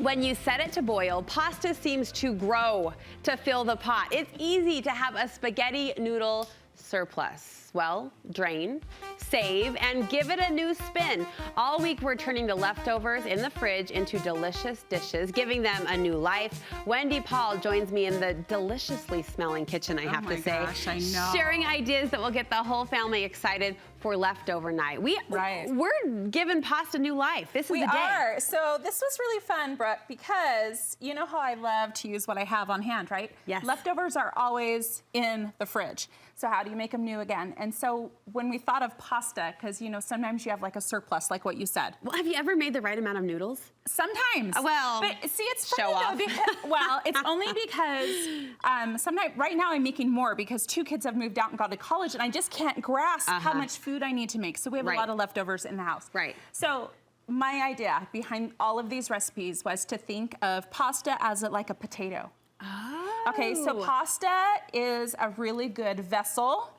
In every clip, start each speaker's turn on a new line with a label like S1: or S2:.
S1: When you set it to boil, pasta seems to grow to fill the pot. It's easy to have a spaghetti noodle surplus. Well, drain, save, and give it a new spin. All week, we're turning the leftovers in the fridge into delicious dishes, giving them a new life. Wendy Paul joins me in the deliciously smelling kitchen, I have to say.
S2: Oh my gosh, I know.
S1: Sharing ideas that will get the whole family excited for leftover night. We're giving pasta new life. This is the day.
S2: We are. So this was really fun, Brooke, because you know how I love to use what I have on hand, right?
S1: Yes.
S2: Leftovers are always in the fridge. So how do you make them new again? And so when we thought of pasta, because you know sometimes you have like a surplus, like what you said.
S1: Well, have you ever made the right amount of noodles?
S2: Sometimes.
S1: Well,
S2: but see, it's
S1: show
S2: funny
S1: off.
S2: though, because, well, it's only because sometimes right now I'm making more because 2 kids have moved out and gone to college, and I just can't grasp how much food I need to make. So we have a lot of leftovers in the house.
S1: Right.
S2: So my idea behind all of these recipes was to think of pasta as like a potato.
S1: Oh.
S2: Okay, so pasta is a really good vessel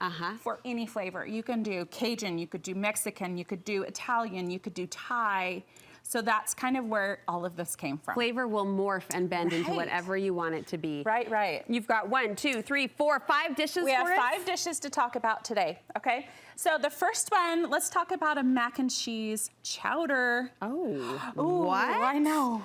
S2: for any flavor. You can do Cajun, you could do Mexican, you could do Italian, you could do Thai. So that's kind of where all of this came from.
S1: Flavor will morph and bend into whatever you want it to be.
S2: Right, right.
S1: You've got 1, 2, 3, 4, 5 dishes
S2: We have
S1: for us?
S2: 5 dishes to talk about today, okay? So the first one, let's talk about a mac and cheese chowder.
S1: Oh,
S2: Ooh,
S1: what?
S2: I know.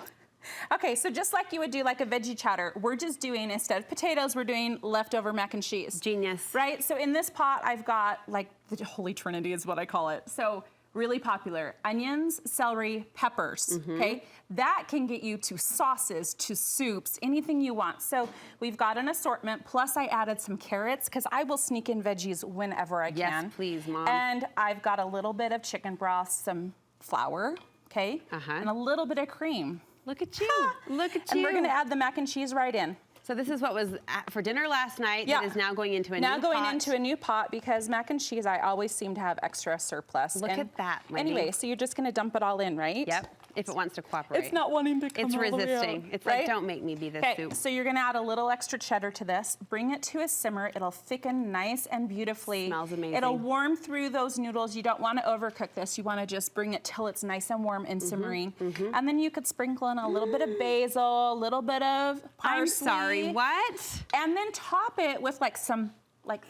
S2: Okay, so just like you would do like a veggie chowder, we're just doing, instead of potatoes, we're doing leftover mac and cheese.
S1: Genius.
S2: Right, so in this pot, I've got like the Holy Trinity is what I call it. So really popular, onions, celery, peppers, okay? That can get you to sauces, to soups, anything you want. So we've got an assortment, plus I added some carrots, because I will sneak in veggies whenever I can.
S1: Yes, please, Mom.
S2: And I've got a little bit of chicken broth, some flour, okay? And a little bit of cream.
S1: Look at you. Look at you.
S2: And we're gonna add the mac and cheese right in.
S1: So this is what was for dinner last night that is now going into a new pot.
S2: Now going into a new pot, because mac and cheese, I always seem to have extra surplus.
S1: Look at that, Wendy.
S2: Anyway, so you're just gonna dump it all in, right?
S1: Yep, if it wants to cooperate.
S2: It's not wanting to come
S1: It's
S2: all the way
S1: resisting.
S2: out,
S1: It's
S2: right?
S1: like, don't make me be this soup.
S2: So you're gonna add a little extra cheddar to this, bring it to a simmer. It'll thicken nice and beautifully.
S1: Smells amazing.
S2: It'll warm through those noodles. You don't wanna overcook this. You wanna just bring it till it's nice and warm and simmering. And then you could sprinkle in a little bit of basil, a little bit of parsley.
S1: I'm sorry, what?
S2: And then top it with like some,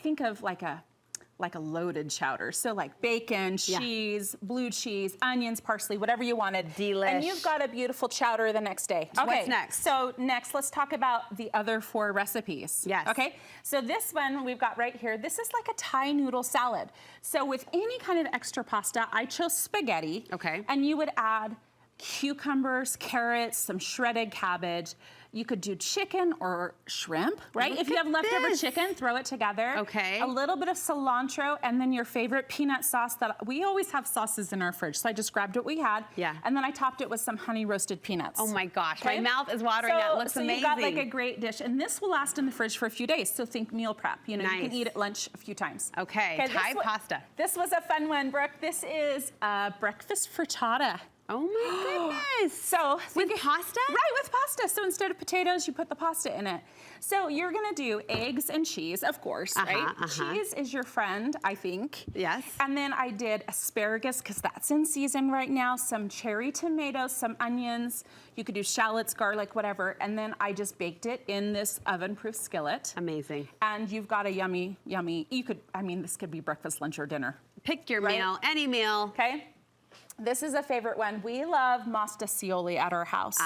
S2: think of like a loaded chowder. So like bacon, cheese, blue cheese, onions, parsley, whatever you wanted.
S1: Delish.
S2: And you've got a beautiful chowder the next day.
S1: So
S2: okay,
S1: what's next?
S2: So next, let's talk about the other 4 recipes.
S1: Yes.
S2: Okay, so this one we've got right here, this is like a Thai noodle salad. So with any kind of extra pasta, I chose spaghetti.
S1: Okay.
S2: And you would add cucumbers, carrots, some shredded cabbage. You could do chicken or shrimp, right?
S1: Look
S2: if you have
S1: at
S2: leftover
S1: this.
S2: chicken, throw it together.
S1: Okay.
S2: A little bit of cilantro, and then your favorite peanut sauce. That we always have sauces in our fridge, so I just grabbed what we had.
S1: Yeah.
S2: And then I topped it with some honey roasted peanuts.
S1: Oh my gosh,
S2: Okay?
S1: my mouth is watering. That looks
S2: so
S1: amazing.
S2: you've got like a great dish, and this will last in the fridge for a few days. So think meal prep. You know, you
S1: Nice.
S2: can eat at lunch a few times.
S1: Okay, Thai pasta.
S2: This was a fun one, Brooke. This is breakfast frittata.
S1: Oh my goodness.
S2: So
S1: with pasta?
S2: Right, with pasta. So instead of potatoes, you put the pasta in it. So you're gonna do eggs and cheese, of course, right? Cheese is your friend, I think.
S1: Yes.
S2: And then I did asparagus, because that's in season right now, some cherry tomatoes, some onions. You could do shallots, garlic, whatever. And then I just baked it in this oven-proof skillet.
S1: Amazing.
S2: And you've got a yummy, yummy, this could be breakfast, lunch, or dinner.
S1: Pick your meal, any meal.
S2: Okay. This is a favorite one. We love mostaccioli at our house.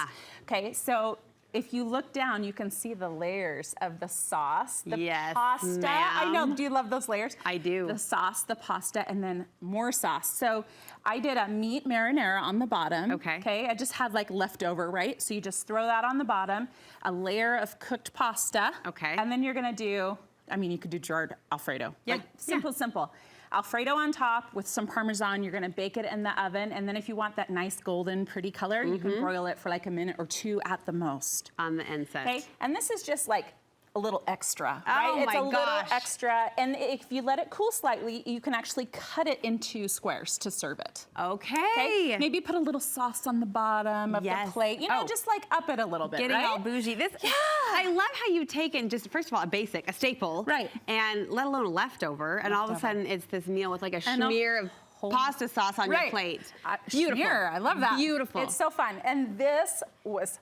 S2: Okay, so if you look down, you can see the layers of the sauce, the pasta. I know, do you love those layers?
S1: I do.
S2: The sauce, the pasta, and then more sauce. So I did a meat marinara on the bottom. Okay, I just had like leftover, right? So you just throw that on the bottom, a layer of cooked pasta.
S1: Okay.
S2: And then you're gonna do, you could do jarred Alfredo. Yeah. Like, simple. Alfredo on top with some Parmesan. You're gonna bake it in the oven, and then if you want that nice golden pretty color, you can broil it for like a minute or 2 at the most.
S1: On the inset.
S2: Okay, and this is just like a little extra, right?
S1: Oh
S2: It's
S1: my
S2: a little
S1: gosh.
S2: extra, and if you let it cool slightly, you can actually cut it into squares to serve it.
S1: Okay.
S2: Maybe put a little sauce on the bottom of the plate. You know, just like up it a little bit,
S1: Getting
S2: right?
S1: all bougie. I love how you've taken just, first of all, a staple.
S2: Right.
S1: And let alone a leftover, and all of a sudden it's this meal with like a smear of pasta sauce on your plate.
S2: Beautiful.
S1: Smear,
S2: I love that.
S1: Beautiful.
S2: It's so fun. And this was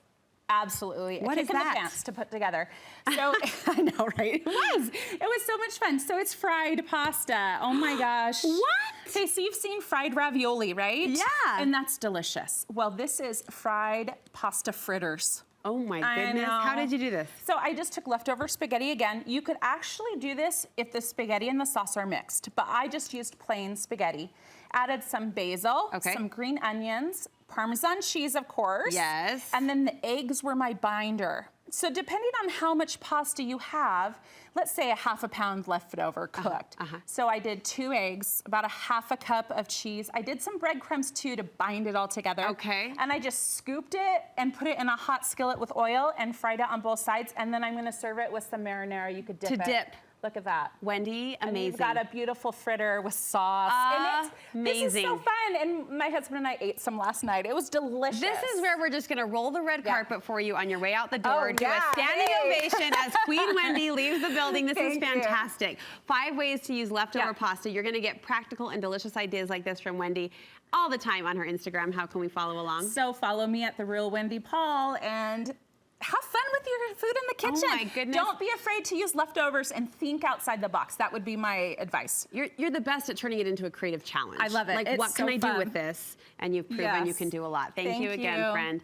S2: Absolutely.
S1: What
S2: a
S1: is
S2: kick in
S1: that?
S2: the pants to put together. So I know, right? It was so much fun. So it's fried pasta. Oh my gosh.
S1: What?
S2: Okay, so you've seen fried ravioli, right?
S1: Yeah.
S2: And that's delicious. Well, this is fried pasta fritters.
S1: Oh my
S2: I
S1: goodness.
S2: know.
S1: How did you do this?
S2: So I just took leftover spaghetti again. You could actually do this if the spaghetti and the sauce are mixed, but I just used plain spaghetti. Added some basil,
S1: Okay.
S2: some green onions, Parmesan cheese, of course.
S1: Yes.
S2: And then the eggs were my binder. So depending on how much pasta you have, let's say a half a pound left over cooked. So I did 2 eggs, about a half a cup of cheese. I did some breadcrumbs too to bind it all together.
S1: Okay.
S2: And I just scooped it and put it in a hot skillet with oil and fried it on both sides. And then I'm gonna serve it with some marinara. You could dip it.
S1: To dip.
S2: Look at that.
S1: Wendy,
S2: And
S1: amazing.
S2: you've got a beautiful fritter with sauce.
S1: Amazing.
S2: This is so fun. And my husband and I ate some last night. It was delicious.
S1: This is where we're just going to roll the red carpet for you on your way out the door.
S2: Oh,
S1: Do
S2: yeah.
S1: a standing
S2: Hey.
S1: ovation as Queen Wendy leaves the building. This is
S2: Thank you.
S1: fantastic. 5 ways to use leftover
S2: Yeah.
S1: pasta. You're going to get practical and delicious ideas like this from Wendy all the time on her Instagram. How can we follow along?
S2: So follow me at The Real Wendy Paul and have fun with your food in the kitchen.
S1: Oh my goodness.
S2: Don't be afraid to use leftovers and think outside the box. That would be my advice.
S1: You're the best at turning it into a creative challenge.
S2: I love it.
S1: Like,
S2: It's
S1: what can
S2: so
S1: I do
S2: fun.
S1: with this? And you've proven you
S2: Yes.
S1: can do a lot. Thank
S2: Thank
S1: you again,
S2: you.
S1: friend.